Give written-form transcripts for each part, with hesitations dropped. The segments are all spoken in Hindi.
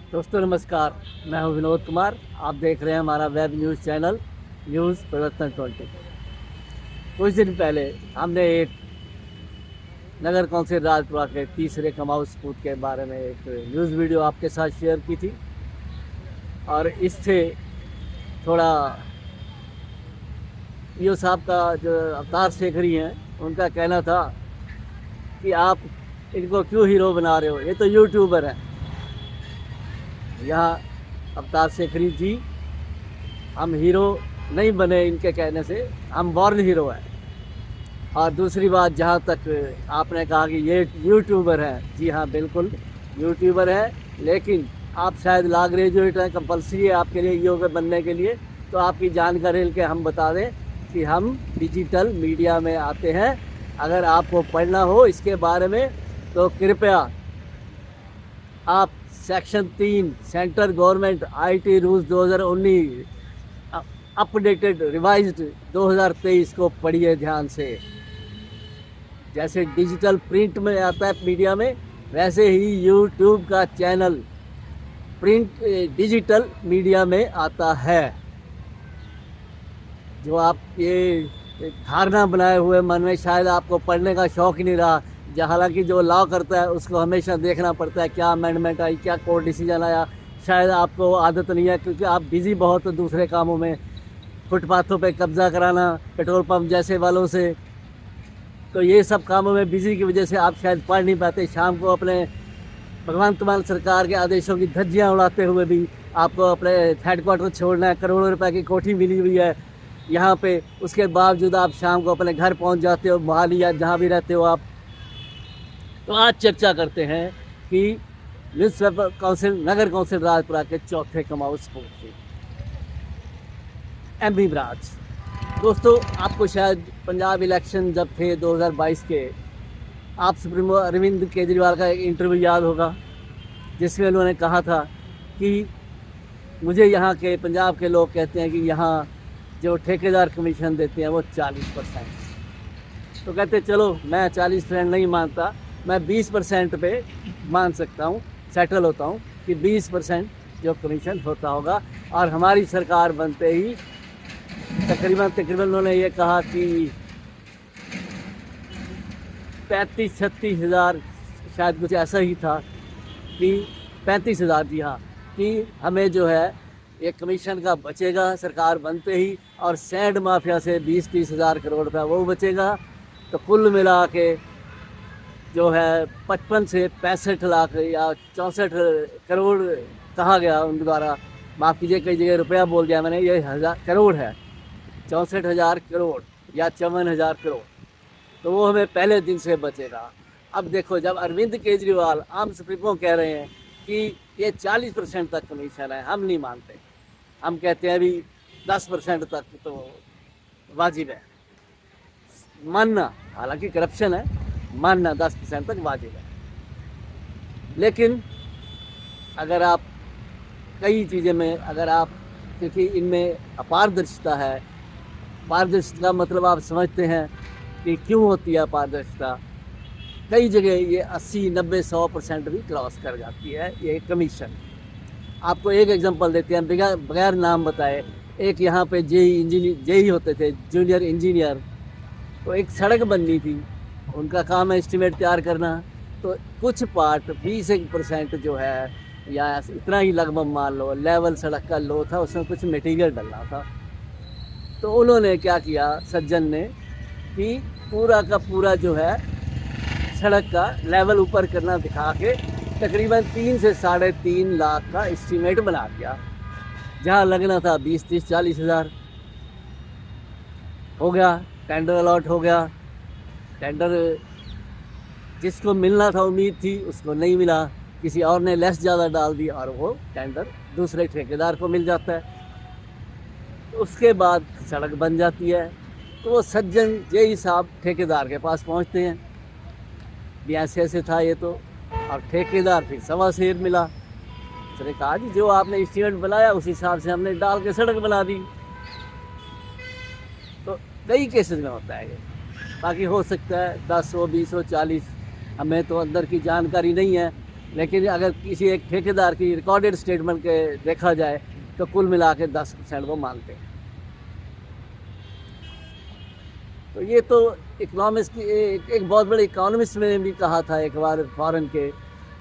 दोस्तों नमस्कार, मैं हूं विनोद कुमार। आप देख रहे हैं हमारा वेब न्यूज़ चैनल न्यूज़ परिवर्तन 20। कुछ दिन पहले हमने एक नगर कौंसिल राजपुरा के तीसरे कमाऊ सपूत के बारे में एक न्यूज़ वीडियो आपके साथ शेयर की थी और इससे थोड़ा ईओ साहब का जो अवतार शेखरी हैं उनका कहना था कि आप इनको क्यों हीरो बना रहे हो, ये तो यूट्यूबर हैं। यहाँ अवतार शेखरी जी, हम हीरो नहीं बने इनके कहने से, हम बॉर्न हीरो हैं। और दूसरी बात, जहाँ तक आपने कहा कि ये यूट्यूबर हैं, जी हाँ बिल्कुल यूट्यूबर है, लेकिन आप शायद लॉ ग्रेजुएट हैं, कंपलसरी है आपके लिए ईओ बनने के लिए। तो आपकी जानकारी के हम बता दें कि हम डिजिटल मीडिया में आते हैं। अगर आपको पढ़ना हो इसके बारे में तो कृपया आप section 3 central government IT rules 2019 updated revised 2023 को पढ़िए ध्यान से। जैसे डिजिटल प्रिंट में आता है मीडिया में, वैसे ही यूट्यूब का चैनल प्रिंट डिजिटल मीडिया में आता है। जो आप ये धारणा बनाए हुए मन में, शायद आपको पढ़ने का शौक़ ही नहीं रहा। हालांकि जो लॉ करता है उसको हमेशा देखना पड़ता है, क्या अमेंडमेंट आई, क्या कोर्ट डिसीजन आया। शायद आपको आदत नहीं है क्योंकि आप बिज़ी बहुत हो दूसरे कामों में, फुटपाथों पे कब्जा कराना पेट्रोल पंप जैसे वालों से। तो ये सब कामों में बिज़ी की वजह से आप शायद पढ़ नहीं पाते। शाम को अपने भगवंत मान सरकार के आदेशों की धज्जियाँ उड़ाते हुए भी आपको अपने हेडक्वार्टर छोड़ना है। करोड़ों रुपए की कोठी मिली हुई है यहाँ पे, उसके बावजूद आप शाम को अपने घर पहुँच जाते हो, मोहाली या जहाँ भी रहते हो आप। तो आज चर्चा करते हैं कि म्यूनसिपल काउंसिल नगर कौंसिल राजपुरा के चौथे कमाऊ सपूत की एमपी ब्रांच। दोस्तों, आपको शायद पंजाब इलेक्शन जब थे 2022 के, आप सुप्रीमो अरविंद केजरीवाल का एक इंटरव्यू याद होगा जिसमें उन्होंने कहा था कि मुझे यहाँ के पंजाब के लोग कहते हैं कि यहाँ जो ठेकेदार कमीशन देते हैं वो 40%। तो कहते चलो मैं 40% नहीं मानता, मैं 20% पे मान सकता हूँ, सेटल होता हूँ कि 20% जो कमीशन होता होगा। और हमारी सरकार बनते ही तकरीबन उन्होंने ये कहा कि 35-36 हज़ार, शायद कुछ ऐसा ही था कि 35 हज़ार, जी हाँ, कि हमें जो है ये कमीशन का बचेगा सरकार बनते ही, और सैंड माफिया से 20-30 हज़ार करोड़ रुपया वो बचेगा। तो कुल मिला के जो है 55 से 65 लाख या 64 करोड़ कहा गया उन द्वारा, माफ़ कीजिए कई जगह रुपया बोल दिया मैंने, ये करोड़ है, 64,000 करोड़ या 54,000 करोड़। तो वो हमें पहले दिन से बचेगा। अब देखो, जब अरविंद केजरीवाल आम सुप्रीमो कह रहे हैं कि ये 40% तक कमीशन है, हम नहीं मानते। हम कहते हैं अभी 10% तक तो वाजिब है मानना, हालांकि करप्शन है, मानना 10% तक वाजिब है। लेकिन अगर आप कई चीज़ें में, अगर आप, क्योंकि इनमें अपारदर्शिता है, पारदर्शिता मतलब आप समझते हैं कि क्यों होती है पारदर्शिता। कई जगह ये 80, 90, 100% भी क्रॉस कर जाती है ये कमीशन। आपको एक एग्जांपल देते हैं बगैर नाम बताए। एक यहाँ पे जेई होते थे, जूनियर इंजीनियर, तो एक सड़क बननी थी, उनका काम है एस्टीमेट तैयार करना। तो कुछ पार्ट 20% जो है, या इतना ही लगभग मान लो, लेवल सड़क का लो था, उसमें कुछ मटेरियल डलना था। तो उन्होंने क्या किया सज्जन ने कि पूरा का पूरा जो है सड़क का लेवल ऊपर करना दिखा के तकरीबन 3 से 3.5 लाख का एस्टीमेट बना दिया। जहाँ लगना था 20, 30, 40 हज़ार हो गया। टेंडर अलॉट हो गया, टेंडर जिसको मिलना था, उम्मीद थी, उसको नहीं मिला, किसी और ने लेस ज़्यादा डाल दी और वो टेंडर दूसरे ठेकेदार को मिल जाता है। तो उसके बाद सड़क बन जाती है। तो वो सज्जन जेई साहब ठेकेदार के पास पहुंचते हैं, भी ऐसे था ये तो, और ठेकेदार फिर सवा शेर मिला। उसने कहा जी जो आपने एस्टीमेट बनाया उस हिसाब से हमने डाल के सड़क बना दी। तो कई केसेस में होता है ये, बाकी हो सकता है 10 हो, 20 हो, 40, हमें तो अंदर की जानकारी नहीं है। लेकिन अगर किसी एक ठेकेदार की रिकॉर्डेड स्टेटमेंट के देखा जाए तो कुल मिला के 10% वो मानते हैं। तो ये तो इकोनॉमिक्स की एक बहुत बड़े इकोनॉमिस्ट ने भी कहा था एक बार फॉरेन के,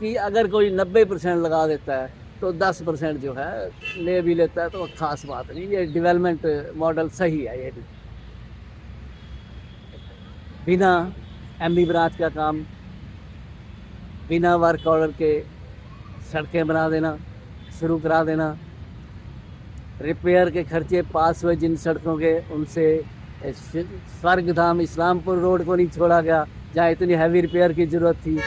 कि अगर कोई 90% लगा देता है तो 10% जो है ले भी लेता है तो ख़ास बात नहीं। ये डेवलपमेंट मॉडल सही है। ये भी बिना एमबी ब्रांच का काम, बिना वर्क ऑर्डर के सड़कें बना देना, शुरू करा देना, रिपेयर के खर्चे पास हुए जिन सड़कों के, उनसे स्वर्गधाम इस्लामपुर रोड को नहीं छोड़ा गया जहाँ इतनी हैवी रिपेयर की ज़रूरत थी।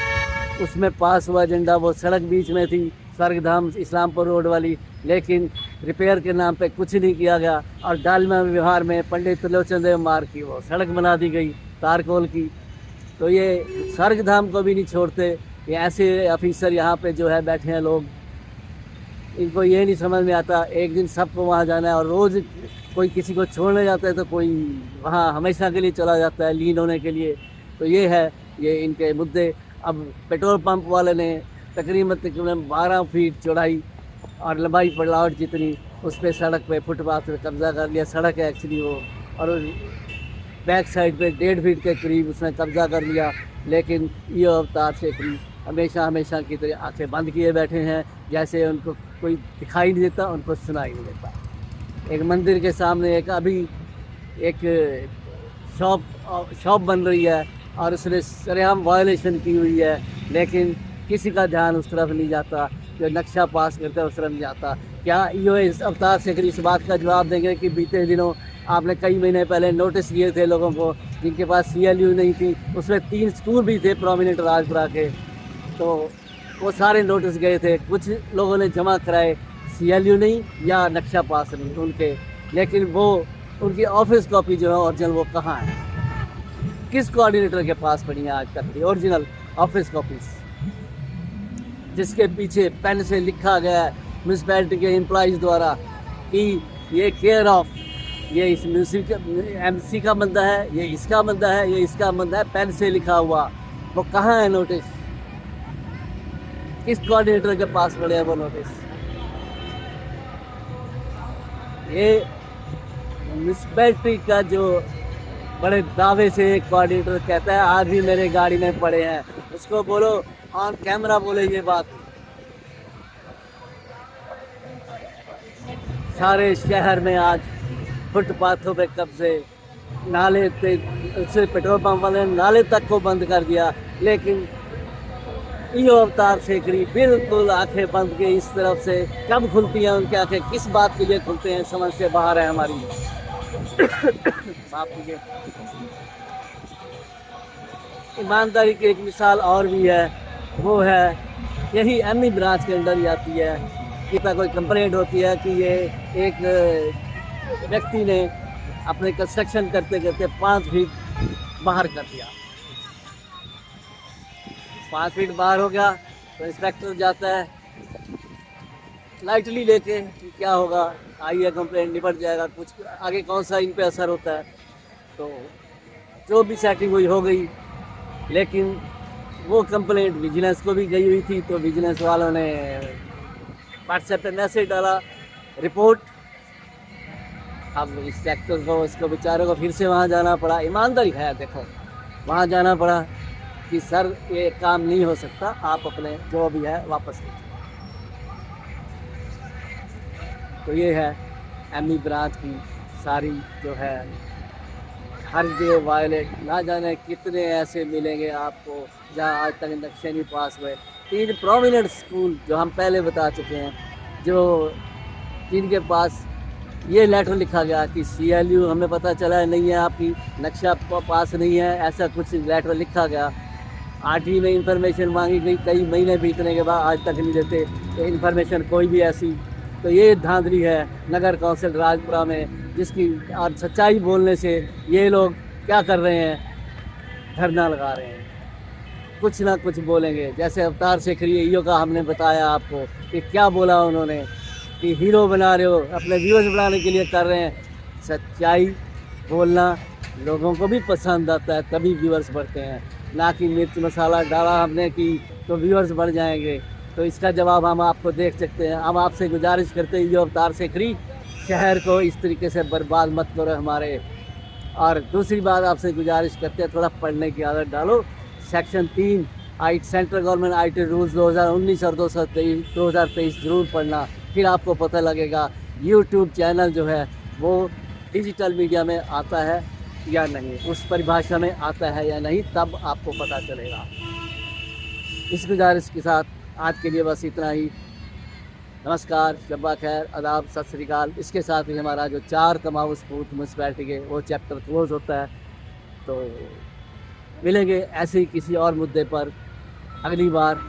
उसमें पास हुआ एजेंडा, वो सड़क बीच में थी स्वर्गधाम इस्लामपुर रोड वाली, लेकिन रिपेयर के नाम पे कुछ नहीं किया गया। और डालमा विहार में पंडित त्रिलोचन देव मार्ग की वो सड़क बना दी गई तारकोल की। तो ये स्वर्गधाम को भी नहीं छोड़ते। ये ऐसे ऑफिसर यहाँ पे जो है बैठे हैं लोग, इनको ये नहीं समझ में आता एक दिन सबको वहाँ जाना है, और रोज़ कोई किसी को छोड़ने जाता है तो कोई वहाँ हमेशा के लिए चला जाता है लीन होने के लिए। तो ये है ये इनके मुद्दे। अब पेट्रोल पंप वाले ने तकरीबन 12 फीट चौड़ाई और लंबाई प्लाट जितनी उस पर सड़क पे फुटपाथ पे कब्ज़ा कर लिया। सड़क है एक्चुअली वो, और बैक साइड पे 1.5 फीट के करीब उसने कब्ज़ा कर लिया। लेकिन ये अवतार शेखरी हमेशा की तरह आंखें बंद किए बैठे हैं, जैसे उनको कोई दिखाई नहीं देता, उनको सुनाई नहीं देता। एक मंदिर के सामने अभी एक शॉप बन रही है और उसने सरेआम वायलेशन की हुई है, लेकिन किसी का ध्यान उस तरफ नहीं जाता। जो नक्शा पास करता है उस तरफ नहीं जाता। क्या ये इस अवतार शेखरी इस बात का जवाब देंगे कि बीते दिनों आपने कई महीने पहले नोटिस दिए थे लोगों को जिनके पास CLU नहीं थी, उसमें 3 स्कूल भी थे प्रोमिनेंट राजपुरा के, तो वो सारे नोटिस गए थे। कुछ लोगों ने जमा कराए, CLU नहीं या नक्शा पास नहीं उनके, लेकिन वो उनकी ऑफिस कॉपी जो है ओरिजिनल वो कहाँ है, किस कोऑर्डिनेटर के पास पड़ी है आज तक ओरिजिनल ऑफिस कॉपीज, जिसके पीछे पेन से लिखा गया है म्यूनसिपैलिटी के एम्प्लॉइज़ द्वारा कि ये केयर ऑफ, ये इस MC का बंदा है, ये इसका बंदा है, ये इसका बंदा है, पेन से लिखा हुआ। वो कहाँ है नोटिस, किस कोऑर्डिनेटर के पास पड़े हैं वो नोटिस? ये म्यूनसिपैलिटी का जो बड़े दावे से एक कोऑर्डिनेटर कहता है आज भी मेरे गाड़ी में पड़े हैं, उसको बोलो ऑन कैमरा बोले ये बात। सारे शहर में आज फुटपाथों पे कब्जे, नाले से पेट्रोल पंप वाले नाले तक को बंद कर दिया, लेकिन ये अवतार शेखरी बिल्कुल आंखें बंद के इस तरफ से कब खुलती हैं उनकी आंखें, किस बात के लिए खुलते हैं समझ से बाहर है हमारी। माफ कीजिए। ईमानदारी की एक मिसाल और भी है, वो है यही ME ब्रांच के अंदर ही आती है। कि कोई कंप्लेंट होती है कि ये एक व्यक्ति ने अपने कंस्ट्रक्शन करते करते 5 फीट बाहर कर दिया। 5 फीट बाहर हो गया तो इंस्पेक्टर जाता है लाइटली लेके कि क्या होगा, आइए कंप्लेंट निपट जाएगा, कुछ आगे कौन सा इन पे असर होता है। तो जो भी सेटिंग हुई हो गई, लेकिन वो कंप्लेंट विजिलेंस को भी गई हुई थी, तो विजिलेंस वालों ने व्हाट्सएप पे मैसेज डाला, रिपोर्ट। अब इंस्पेक्टर को इसको बेचारे को फिर से वहाँ जाना पड़ा। ईमानदारी है, देखो वहाँ जाना पड़ा कि सर ये काम नहीं हो सकता, आप अपने जो भी है वापस लीजिए। तो ये है ME ब्रांच की सारी जो है हर जगह वायलेट। ना जाने कितने ऐसे मिलेंगे आपको जहाँ आज तक नक्शे नहीं पास हुए। 3 प्रोमिनेंट स्कूल जो हम पहले बता चुके हैं, जो जिनके पास ये लेटर लिखा गया कि CLU हमें पता चला नहीं है आपकी, नक्शा पास नहीं है, ऐसा कुछ लेटर लिखा गया। RT में इंफॉर्मेशन मांगी गई, कई महीने बीतने के बाद आज तक नहीं देते तो इंफॉर्मेशन कोई भी ऐसी। तो ये धांधली है नगर कौंसिल राजपुरा में, जिसकी और सच्चाई बोलने से ये लोग क्या कर रहे हैं, धरना लगा रहे हैं, कुछ ना कुछ बोलेंगे। जैसे अवतार शेखरी ईओ का हमने बताया आपको कि क्या बोला उन्होंने कि हीरो बना रहे हो, अपने व्यूअर्स बनाने के लिए कर रहे हैं। सच्चाई बोलना लोगों को भी पसंद आता है, तभी व्यूअर्स बढ़ते हैं, ना कि मिर्च मसाला डाला हमने कि तो व्यूअर्स बढ़ जाएंगे। तो इसका जवाब हम आपको देख सकते हैं। हम आपसे गुजारिश करते हैं, यो अवतार से करी, शहर को इस तरीके से बर्बाद मत करो हमारे। और दूसरी बात आपसे गुजारिश करते हैं, थोड़ा पढ़ने की आदत डालो। Section 3 I central government IT rules 2019 और 2023 ज़रूर पढ़ना, फिर आपको पता लगेगा यूट्यूब चैनल जो है वो डिजिटल मीडिया में आता है या नहीं, उस परिभाषा में आता है या नहीं, तब आपको पता चलेगा। इस गुजारिश के साथ आज के लिए बस इतना ही। नमस्कार, शब्बा खैर, आदाब, सत श्री अकाल। इसके साथ ही हमारा जो 4 कमाऊ सपूत म्यूनसिपैलिटी के वो चैप्टर क्लोज होता है। तो मिलेंगे ऐसे ही किसी और मुद्दे पर अगली बार।